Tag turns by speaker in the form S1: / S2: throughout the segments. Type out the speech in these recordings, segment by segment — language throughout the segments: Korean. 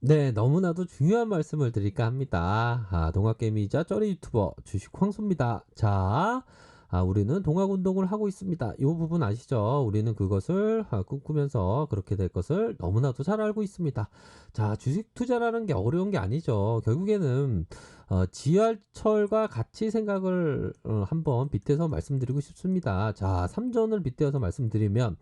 S1: 네, 너무나도 중요한 말씀을 드릴까 합니다. 동학개미이자 쩌리 유튜버 주식 황소입니다. 자, 우리는 동학운동을 하고 있습니다. 이 부분 아시죠? 우리는 그것을 꿈꾸면서 그렇게 될 것을 너무나도 잘 알고 있습니다. 자, 주식 투자라는 게 어려운 게 아니죠. 결국에는 지하철과 같이 생각을 한번 빗대서 말씀드리고 싶습니다. 자, 삼전을 빗대어서 말씀드리면,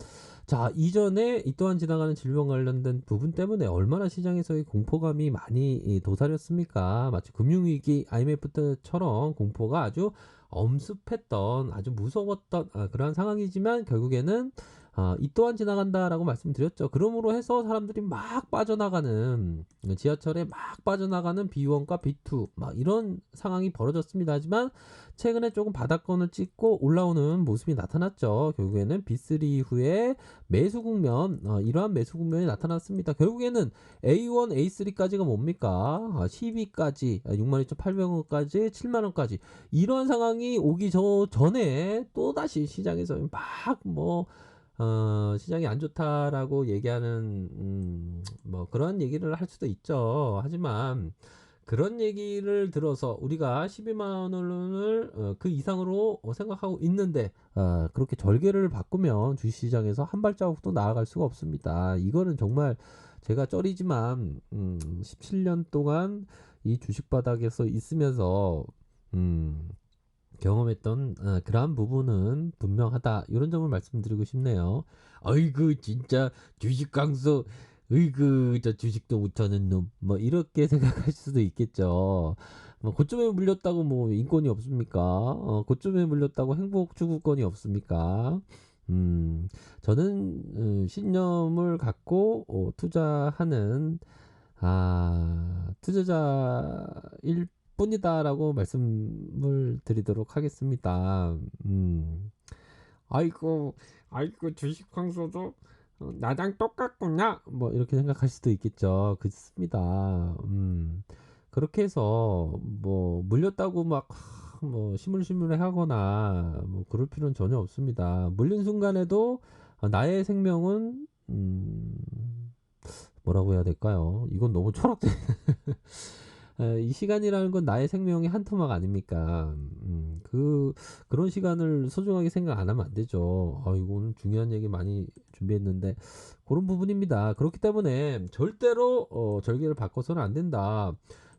S1: 자, 이전에 이 또한 지나가는 질병 관련된 부분 때문에 얼마나 시장에서의 공포감이 많이 도사렸습니까? 마치 금융위기 IMF 때처럼 공포가 아주 엄습했던, 아주 무서웠던 그러한 상황이지만 결국에는 이 또한 지나간다라고 말씀드렸죠. 그러므로 해서 사람들이 막 빠져나가는, 지하철에 막 빠져나가는 B1과 B2 막 이런 상황이 벌어졌습니다. 하지만 최근에 조금 바닥권을 찍고 올라오는 모습이 나타났죠. 결국에는 B3 이후에 매수 국면, 이러한 매수 국면이 나타났습니다. 결국에는 A1, A3까지가 뭡니까? 12까지, 62,800원까지, 7만원까지 이러한 상황이 오기 전에 또다시 시장에서 시장이 안 좋다라고 얘기하는, 뭐 그런 얘기를 할 수도 있죠. 하지만 그런 얘기를 들어서 우리가 12만 원을 그 이상으로 생각하고 있는데 그렇게 절개를 바꾸면 주식시장에서 한 발자국도 나아갈 수가 없습니다. 이거는 정말 제가 쩔이지만 17년 동안 이 주식 바닥에서 있으면서 경험했던 그러한 부분은 분명하다. 이런 점을 말씀드리고 싶네요. 아이고 진짜 주식 강수, 으이그 저 주식도 못하는 놈, 뭐 이렇게 생각할 수도 있겠죠. 뭐 고점에 물렸다고 뭐 인권이 없습니까? 고점에 물렸다고 행복 추구권이 없습니까? 저는 신념을 갖고 투자하는 투자자일 뿐이다라고 말씀을 드리도록 하겠습니다. 아이고, 아이고, 주식 광소도 나랑 똑같구나. 뭐, 이렇게 생각할 수도 있겠죠. 그렇습니다. 그렇게 해서, 뭐, 물렸다고 막, 시물시물해 하거나, 뭐, 그럴 필요는 전혀 없습니다. 물린 순간에도 나의 생명은, 뭐라고 해야 될까요? 이건 너무 철학적. 이 시간이라는 건 나의 생명의 한 토막 아닙니까? 그런 시간을 소중하게 생각 안 하면 안 되죠. 이거는 중요한 얘기 많이 준비했는데, 그런 부분입니다. 그렇기 때문에 절대로, 절개를 바꿔서는 안 된다.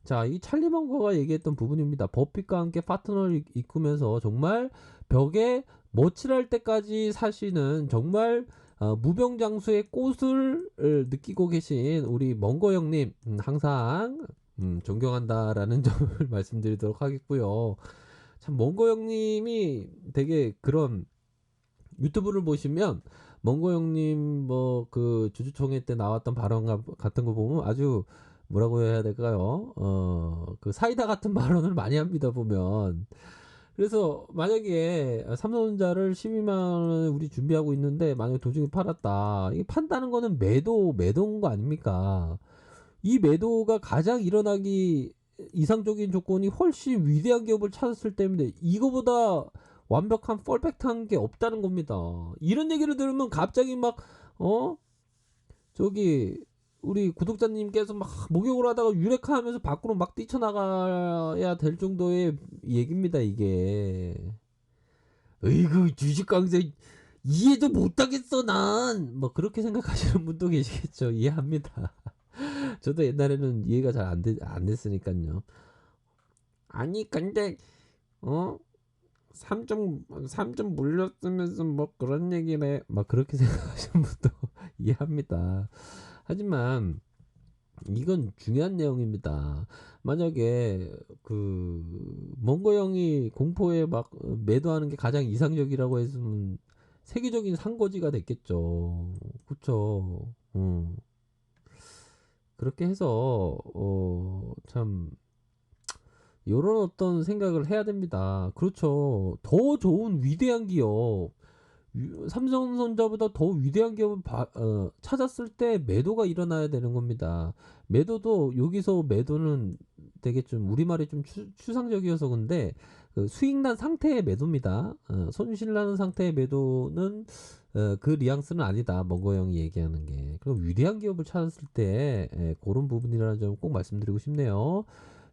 S1: 자, 이 찰리 먼거가 얘기했던 부분입니다. 버핏과 함께 파트너를 이끌면서 정말 벽에 머칠할 때까지 사시는 정말 무병장수의 꽃을 느끼고 계신 우리 먼거 형님, 항상 존경한다라는 점을 말씀드리도록 하겠고요. 참 먼거 형님이 되게 그런 유튜브를 보시면 먼거 형님 뭐 그 주주총회 때 나왔던 발언 같은 거 보면 아주 뭐라고 해야 될까요? 그 사이다 같은 발언을 많이 합니다 보면. 그래서 만약에 삼성전자를 12만 원 우리 준비하고 있는데 만약에 도중에 팔았다. 이게 판다는 거는 매도인 거 아닙니까? 이 매도가 가장 일어나기 이상적인 조건이 훨씬 위대한 기업을 찾았을 때인데 이거보다 완벽한 퍼펙트한 게 없다는 겁니다. 이런 얘기를 들으면 갑자기 막 어? 저기 우리 구독자님께서 막 목욕을 하다가 유레카 하면서 밖으로 막 뛰쳐나가야 될 정도의 얘기입니다, 이게. 으이구, 주식 강세 이해도 못하겠어, 난. 뭐, 그렇게 생각하시는 분도 계시겠죠. 이해합니다. 저도 옛날에는 이해가 잘 안 됐으니까요. 아니, 근데, 어? 3점 물렸으면서 뭐 그런 얘기를 해. 막 그렇게 생각하시는 분도 이해합니다. 하지만, 이건 중요한 내용입니다. 만약에 몽고 형이 공포에 막 매도하는 게 가장 이상적이라고 했으면 세계적인 상거지가 됐겠죠. 그쵸? 그렇게 해서 참 요런 어떤 생각을 해야 됩니다. 그렇죠. 더 좋은 위대한 기업, 삼성전자보다 더 위대한 기업을 찾았을 때 매도가 일어나야 되는 겁니다. 매도도 여기서 매도는 되게 좀 우리말이 좀 추상적이어서 근데 그 수익 난 상태의 매도입니다. 손실 나는 상태의 매도는 그 뉘앙스는 아니다. 먹어 형이 얘기하는 게. 그리고 위대한 기업을 찾았을 때 고런 부분이라는 점 꼭 말씀드리고 싶네요.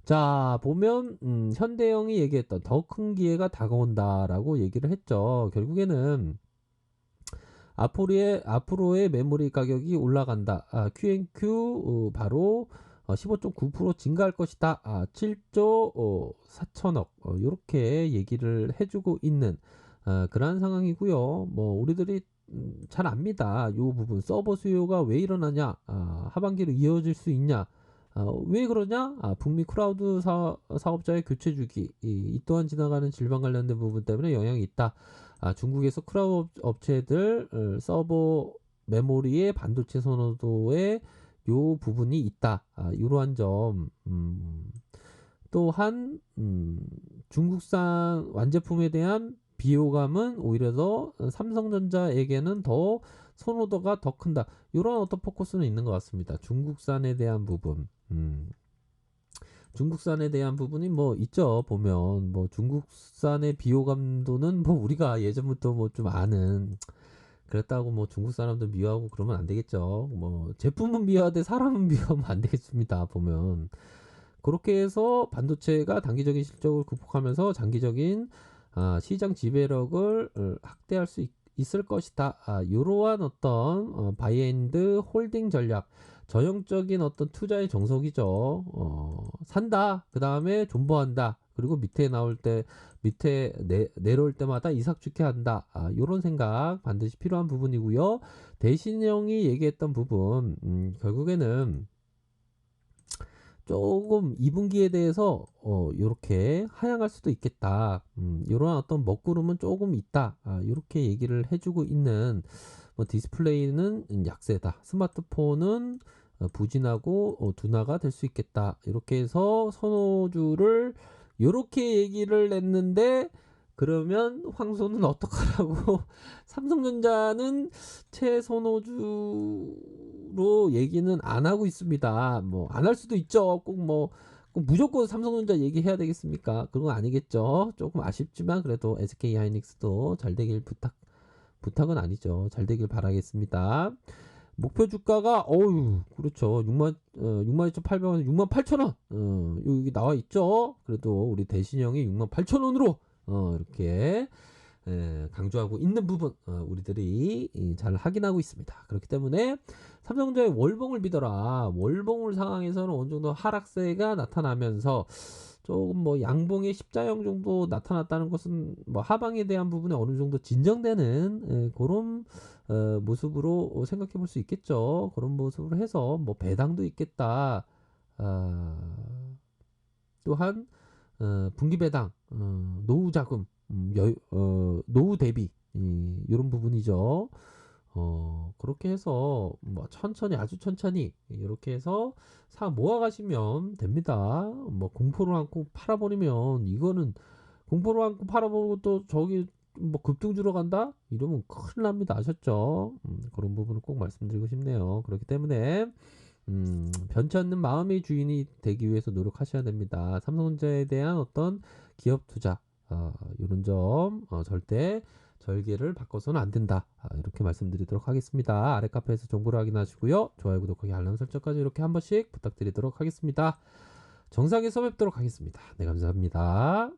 S1: 자, 보면 현대형이 얘기했던 더 큰 기회가 다가온다라고 얘기를 했죠. 결국에는 앞으로의 메모리 가격이 올라간다. Q&Q 바로 15.9% 증가할 것이다. 7조 4천억 이렇게 얘기를 해주고 있는 그러한 상황이고요. 뭐 우리들이 잘 압니다. 이 부분 서버 수요가 왜 일어나냐, 하반기로 이어질 수 있냐, 왜 그러냐? 북미 클라우드 사업자의 교체 주기, 이 또한 지나가는 질병 관련된 부분 때문에 영향이 있다. 중국에서 클라우드 업체들 서버 메모리의 반도체 선호도에 요 부분이 있다. 이러한 점. 또한 중국산 완제품에 대한 비호감은 오히려 더 삼성전자에게는 더 선호도가 더 큰다. 이런 어떤 포커스는 있는 것 같습니다. 중국산에 대한 부분. 중국산에 대한 부분이 뭐 있죠. 보면 뭐 중국산의 비호감도는 뭐 우리가 예전부터 뭐 좀 아는, 그랬다고 뭐 중국 사람들 미워하고 그러면 안 되겠죠. 뭐 제품은 미워하되 사람은 미워하면 안 되겠습니다. 보면 그렇게 해서 반도체가 단기적인 실적을 극복하면서 장기적인 시장 지배력을 확대할 수 있을 것이다. 이러한 어떤 바이엔드 홀딩 전략, 전형적인 어떤 투자의 정석이죠. 산다, 그 다음에 존버한다, 그리고 밑에 내려올 때마다 이삭축해 한다. 이런 생각 반드시 필요한 부분이고요. 대신형이 얘기했던 부분, 결국에는 조금 2분기에 대해서 요렇게 하향할 수도 있겠다. 요런 어떤 먹구름은 조금 있다. 요렇게 얘기를 해주고 있는, 뭐 디스플레이는 약세다. 스마트폰은 부진하고 둔화가 될 수 있겠다. 이렇게 해서 선호주를 요렇게 얘기를 했는데, 그러면 황소는 어떡하라고? 삼성전자는 최선호주로 얘기는 안 하고 있습니다. 뭐 안 할 수도 있죠. 꼭 무조건 삼성전자 얘기해야 되겠습니까? 그런 건 아니겠죠. 조금 아쉽지만 그래도 SK 하이닉스도 잘 되길 부탁은 아니죠. 잘 되길 바라겠습니다. 목표 주가가 그렇죠. 62,800원, 68,000원. 여기 나와 있죠. 그래도 우리 대신형이 68,000원으로 이렇게 강조하고 있는 부분, 우리들이 잘 확인하고 있습니다. 그렇기 때문에 삼성전자의 월봉을 믿어라. 월봉을 상황에서는 어느 정도 하락세가 나타나면서 조금 뭐 양봉의 십자형 정도 나타났다는 것은 뭐 하방에 대한 부분에 어느 정도 진정되는 그런 모습으로 생각해 볼 수 있겠죠. 그런 모습으로 해서 뭐 배당도 있겠다. 또한 분기 배당, 노후 자금, 노후 대비, 이런 부분이죠. 그렇게 해서 뭐 천천히, 아주 천천히 이렇게 해서 사 모아 가시면 됩니다. 뭐 공포를 안고 팔아버리면, 이거는 공포를 안고 팔아버리고 또 저기 뭐 급등주로 간다? 이러면 큰일 납니다. 아셨죠? 그런 부분을 꼭 말씀드리고 싶네요. 그렇기 때문에 변치 않는 마음의 주인이 되기 위해서 노력하셔야 됩니다. 삼성전자에 대한 어떤 기업 투자, 이런 점 절대 절개를 바꿔서는 안 된다. 이렇게 말씀드리도록 하겠습니다. 아래 카페에서 정보를 확인하시고요. 좋아요, 구독하기, 알람 설정까지 이렇게 한 번씩 부탁드리도록 하겠습니다. 정상에서 뵙도록 하겠습니다. 네, 감사합니다.